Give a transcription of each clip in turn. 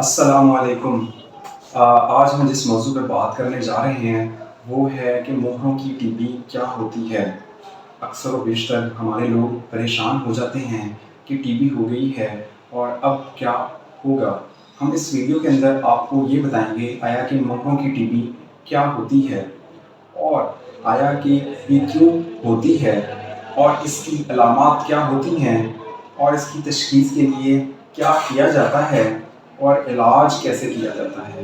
अस्सलाम वालेकुम। आज हम जिस मौजू पे बात करने जा रहे हैं वो है कि मोहरों की टीबी क्या होती है। अक्सर व बेशतर हमारे लोग परेशान हो जाते हैं कि टीबी हो गई है और अब क्या होगा। हम इस वीडियो के अंदर आपको ये बताएंगे आया कि मोहरों की टीबी क्या होती है और आया कि ये क्यों होती है और इसकी अलामात क्या होती हैं और इसकी तशख़ीस के लिए क्या किया जाता है और इलाज कैसे किया जाता है।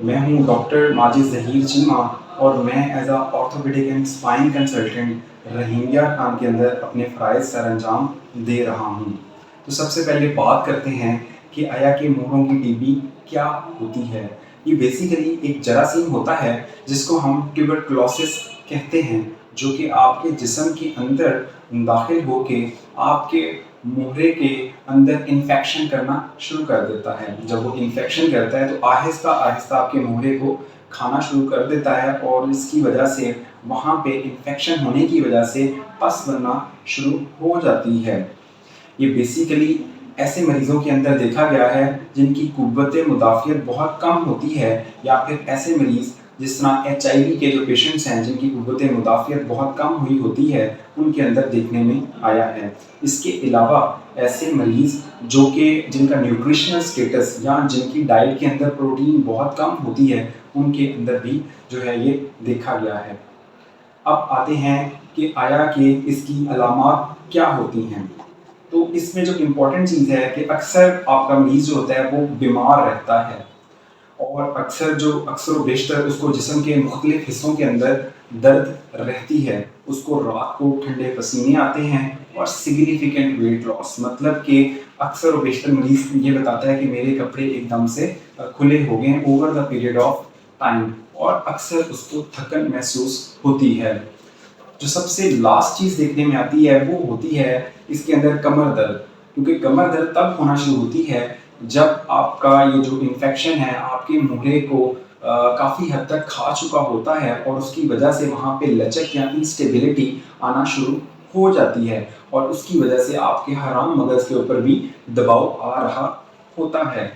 मैं हूँ डॉक्टर माजिद ज़हीर चीमा और मैं as a orthopaedic and spine consultant Rahimia Khan के अंदर अपने फ़राइज़ सर अंजाम दे रहा हूँ। तो सबसे पहले बात करते हैं कि आया कि मोहरों की टीबी क्या होती है। ये बेसिकली एक जरासीम होता है जिसको हम ट्यूबरकुलोसिस कहते हैं, जो कि आपके जिस्म के अंदर दाखिल होके आपके मोहरे के अंदर इन्फेक्शन करना शुरू कर देता है। जब वो इन्फेक्शन करता है तो आहिस्ता आहिस्ता आपके मोहरे को खाना शुरू कर देता है और इसकी वजह से वहाँ पे इन्फेक्शन होने की वजह से पस बनना शुरू हो जाती है। ये बेसिकली ऐसे मरीज़ों के अंदर देखा गया है जिनकी कुव्वत मुदाफ़ियत बहुत कम होती है, या फिर ऐसे मरीज़ जिस तरह HIV के जो पेशेंट्स हैं जिनकी कुव्वत मुदाफ़ियत बहुत कम हुई होती है, उनके अंदर देखने में आया है। इसके अलावा ऐसे मरीज़ जो कि जिनका न्यूट्रिशनल स्टेटस या जिनकी डाइट के अंदर प्रोटीन बहुत कम होती है, उनके अंदर भी जो है ये देखा गया है। अब आते हैं कि आया कि इसकी अलामात क्या होती हैं। तो इसमें जो इम्पोर्टेंट चीज़ है कि अक्सर आपका मरीज़ जो होता है वो बीमार रहता है और अक्सर व बेशतर उसको जिस्म के मुख्तलिफ हिस्सों के अंदर दर्द रहती है। उसको रात को ठंडे पसीने आते हैं और सिग्निफिकेंट वेट लॉस, मतलब कि अक्सर व बेशतर मरीज़ ये बताता है कि मेरे कपड़े एकदम से खुले हो गए over the period of time, और अक्सर उसको थकन महसूस होती है। जो सबसे लास्ट चीज़ देखने में आती है वो होती है इसके अंदर कमर दर्द, क्योंकि कमर दर्द तब होना शुरू होती है जब आपका ये जो इन्फेक्शन है आपके मोहरे को काफ़ी हद तक खा चुका होता है और उसकी वजह से वहाँ पे लचक या इंस्टेबिलिटी आना शुरू हो जाती है और उसकी वजह से आपके हराम मगज़ के ऊपर भी दबाव आ रहा होता है।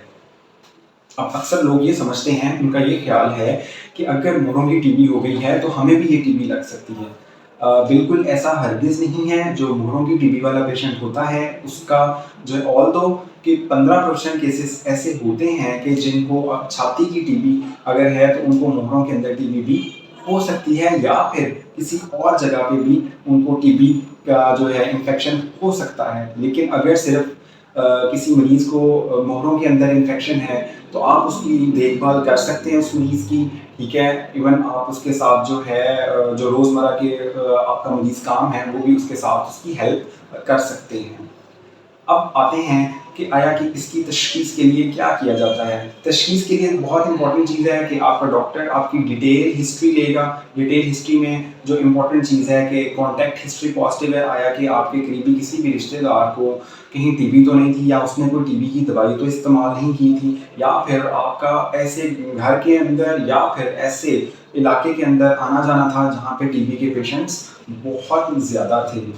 अब अक्सर लोग ये समझते हैं, उनका ये ख्याल है कि अगर मोहरों की टीबी हो गई है तो हमें भी ये टीबी लग सकती है। बिल्कुल ऐसा हरगिज़ नहीं है। जो मोहरों की टीबी वाला पेशेंट होता है उसका जो है ऑल्दो कि 15% केसेस ऐसे होते हैं कि जिनको छाती की टीबी अगर है तो उनको मोहरों के अंदर टीबी भी हो सकती है, या फिर किसी और जगह पे भी उनको टीबी का जो है इन्फेक्शन हो सकता है। लेकिन अगर सिर्फ किसी मरीज़ को मोहरों के अंदर इन्फेक्शन है तो आप उसकी देखभाल कर सकते हैं उस मरीज़ की, ठीक है। इवन आप उसके साथ जो है जो रोज़मर्रा के आपका मरीज़ काम है वो भी उसके साथ उसकी हेल्प कर सकते हैं। अब आते हैं कि आया कि इसकी तशख़ीस के लिए क्या किया जाता है। तशख़ीस के लिए बहुत इंपॉर्टेंट चीज़ है कि आपका डॉक्टर आपकी डिटेल हिस्ट्री लेगा। डिटेल हिस्ट्री में जो इम्पोर्टेंट चीज़ है कि कॉन्टैक्ट हिस्ट्री पॉजिटिव है, आया कि आपके करीबी किसी भी रिश्तेदार को कहीं टीबी तो नहीं थी, या उसने कोई टीबी की दवाई तो इस्तेमाल नहीं की थी, या फिर आपका ऐसे घर के अंदर या फिर ऐसे इलाके के अंदर आना जाना था जहाँ पे टीबी के पेशेंट्स बहुत ज़्यादा थे।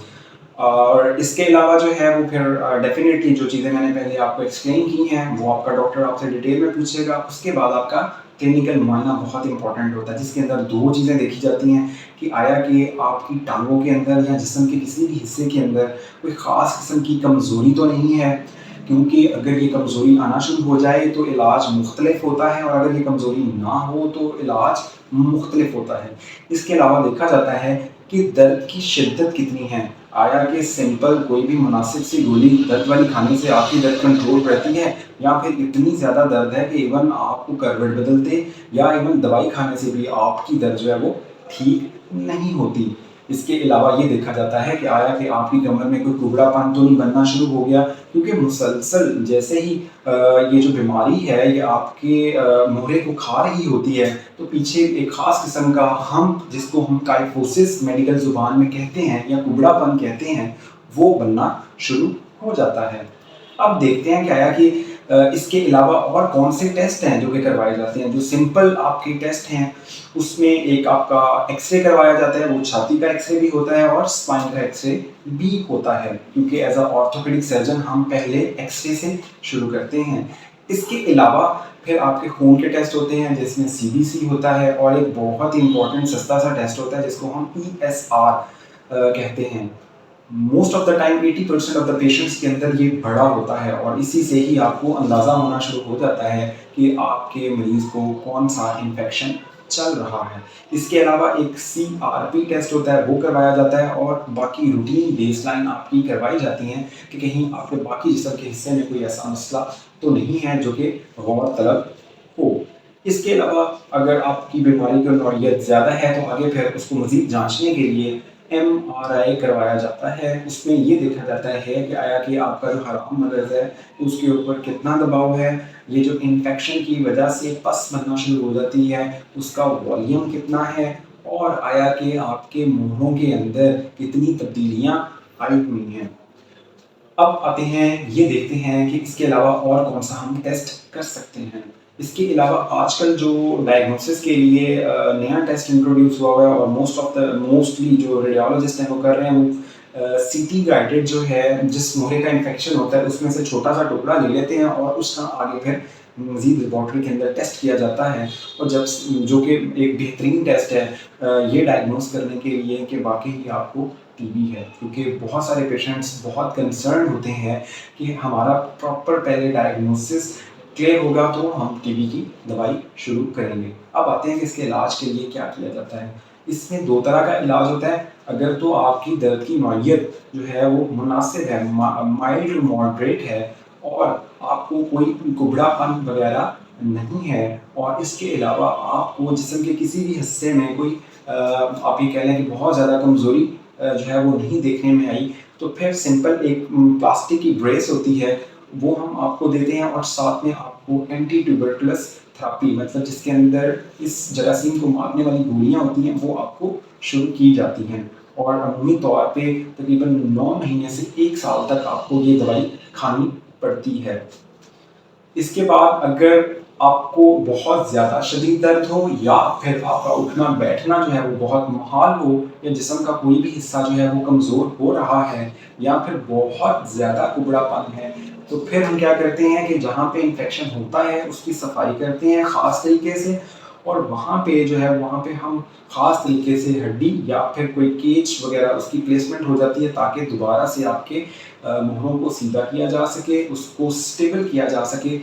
और इसके अलावा जो है वो फिर डेफिनेटली जो चीज़ें मैंने पहले आपको एक्सप्लेन की हैं वो आपका डॉक्टर आपसे डिटेल में पूछेगा। उसके बाद आपका क्लिनिकल मुआयना बहुत इंपॉर्टेंट होता है, जिसके अंदर 2 चीज़ें देखी जाती हैं कि आया कि आपकी टांगों के अंदर या जिस्म के किसी भी हिस्से के अंदर कोई ख़ास किस्म की कमज़ोरी तो नहीं है, क्योंकि अगर ये कमज़ोरी आना शुरू हो जाए तो इलाज मुख्तलिफ होता है और अगर ये कमज़ोरी ना हो तो इलाज मुख्तलिफ होता है। इसके अलावा देखा जाता है कि दर्द की शिद्दत कितनी है। आया कि सिंपल कोई भी मुनासिब सी गोली दर्द वाली खाने से आपकी दर्द कंट्रोल रहती है, या फिर इतनी ज़्यादा दर्द है कि इवन आपको करवट बदलते या इवन दवाई खाने से भी आपकी दर्द जो है वो ठीक नहीं होती। इसके अलावा ये देखा जाता है कि आया कि आपकी कमर में कोई कुबड़ापन तो नहीं बनना शुरू हो गया, क्योंकि मुसलसल जैसे ही ये जो बीमारी है ये आपके मोहरे को खा रही होती है तो पीछे एक ख़ास किस्म का हम्प, जिसको हम काइफोसिस मेडिकल ज़ुबान में कहते हैं या कुबड़ापन कहते हैं, वो बनना शुरू हो जाता है। अब देखते हैं कि आया कि इसके अलावा और कौन से टेस्ट हैं जो कि करवाए जाते हैं। जो सिंपल आपके टेस्ट हैं उसमें एक आपका एक्सरे करवाया जाता है, वो छाती का एक्सरे भी होता है और स्पाइन का एक्सरे भी होता है, क्योंकि एज अ ऑर्थोपेडिक सर्जन हम पहले एक्सरे से शुरू करते हैं। اس کے علاوہ پھر آپ کے خون کے ٹیسٹ ہوتے ہیں جس میں CBC ہوتا ہے، اور ایک بہت ہی امپورٹنٹ سستا سا ٹیسٹ ہوتا ہے جس کو ہم ESR کہتے ہیں۔ Most of the time 80% of the patients کے اندر یہ بڑا ہوتا ہے، اور اسی سے ہی آپ کو اندازہ ہونا شروع ہو جاتا ہے کہ آپ کے مریض کو کون سا انفیکشن چل رہا ہے۔ اس کے علاوہ ایک CRP ٹیسٹ ہوتا ہے، وہ کروایا جاتا ہے، اور باقی روٹین بیس لائن آپ کی کروائی جاتی ہیں کہ کہیں آپ کے باقی جسم کے حصے میں کوئی ایسا مسئلہ تو نہیں ہے جو کہ غور طلب ہو۔ اس کے علاوہ اگر آپ کی بیماری کی نوعیت زیادہ ہے تو آگے پھر اس کو مزید جانچنے کے لیے MRI کروایا جاتا ہے۔ اس میں یہ دیکھا جاتا ہے کہ آیا کہ آپ کا جو حرام مرض ہے اس کے اوپر کتنا دباؤ ہے، یہ جو انفیکشن کی وجہ سے پس بننا شروع ہو جاتی ہے اس کا والیوم کتنا ہے، اور آیا کہ آپ کے مہروں کے اندر کتنی تبدیلیاں آئی ہوئی ہیں۔ اب آتے ہیں، یہ دیکھتے ہیں کہ اس کے علاوہ اور کون سا ہم ٹیسٹ کر سکتے ہیں۔ اس کے علاوہ آج کل جو ڈائگنوسس کے لیے نیا ٹیسٹ انٹروڈیوس ہوا ہوا ہے، اور موسٹلی جو ریڈیولوجسٹ ہیں وہ کر رہے ہیں، وہ CT گائیڈڈ جو ہے، جس مہرے کا انفیکشن ہوتا ہے اس میں سے چھوٹا سا ٹکڑا لے لیتے ہیں اور اس کا آگے پھر مزید لیبارٹری کے اندر ٹیسٹ کیا جاتا ہے، اور جب جو کہ ایک بہترین ٹیسٹ ہے یہ ڈائگنوز کرنے کے لیے کہ واقعی آپ کو TB ہے، کیونکہ بہت سارے پیشنٹس بہت کنسرن ہوتے ہیں کہ ہمارا پراپر پہلے ڈائگنوسس کلیئر ہوگا تو ہم TB کی دوائی شروع کریں گے۔ اب آتے ہیں کہ اس کے علاج کے لیے کیا کیا جاتا ہے۔ اس میں دو طرح کا علاج ہوتا ہے۔ اگر تو آپ کی درد کی نوعیت جو ہے وہ مناسب ہے، مائلڈ ٹو ماڈریٹ ہے، اور آپ کو کوئی کبڑا پن وغیرہ نہیں ہے، اور اس کے علاوہ آپ کو جسم کے کسی بھی حصے میں کوئی آپ یہ کہہ لیں کہ بہت زیادہ کمزوری جو ہے وہ نہیں دیکھنے میں آئی، تو پھر سمپل ایک پلاسٹک کی بریس ہوتی ہے وہ ہم آپ کو دیتے ہیں، اور ساتھ میں آپ کو اینٹی ٹیوبرکلس تھراپی، مطلب جس کے اندر اس جراثیم کو مارنے والی گولیاں ہوتی ہیں وہ آپ کو شروع کی جاتی ہیں، اور عمومی طور پہ تقریباً 9 مہینے سے 1 سال تک آپ کو یہ دوائی کھانی پڑتی ہے۔ اس کے بعد اگر آپ کو بہت زیادہ شدید درد ہو، یا پھر آپ کا اٹھنا بیٹھنا جو ہے وہ بہت محال ہو، یا جسم کا کوئی بھی حصہ جو ہے وہ کمزور ہو رہا ہے، یا پھر بہت زیادہ کبڑا پن ہے، تو پھر ہم کیا کرتے ہیں کہ جہاں پہ انفیکشن ہوتا ہے اس کی صفائی کرتے ہیں خاص طریقے سے، اور وہاں پہ جو ہے وہاں پہ ہم خاص طریقے سے ہڈی یا پھر کوئی کیچ وغیرہ اس کی پلیسمنٹ ہو جاتی ہے تاکہ دوبارہ سے آپ کے مہروں کو سیدھا کیا جا سکے، اس کو سٹیبل کیا جا سکے۔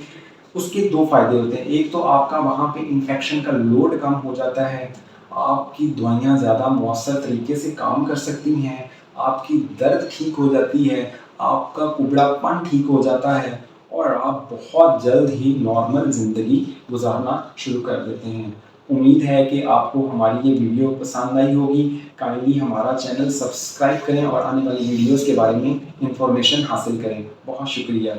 اس کے دو فائدے ہوتے ہیں، ایک تو آپ کا وہاں پہ انفیکشن کا لوڈ کم ہو جاتا ہے، آپ کی دوائیاں زیادہ مؤثر طریقے سے کام کر سکتی ہیں، آپ کی درد ٹھیک ہو جاتی ہے، آپ کا کبڑا پن ٹھیک ہو جاتا ہے، اور آپ بہت جلد ہی نارمل زندگی گزارنا شروع کر دیتے ہیں۔ امید ہے کہ آپ کو ہماری یہ ویڈیو پسند آئی ہوگی۔ کائنڈلی ہمارا چینل سبسکرائب کریں اور آنے والی ویڈیوز کے بارے میں انفارمیشن حاصل کریں۔ بہت شکریہ۔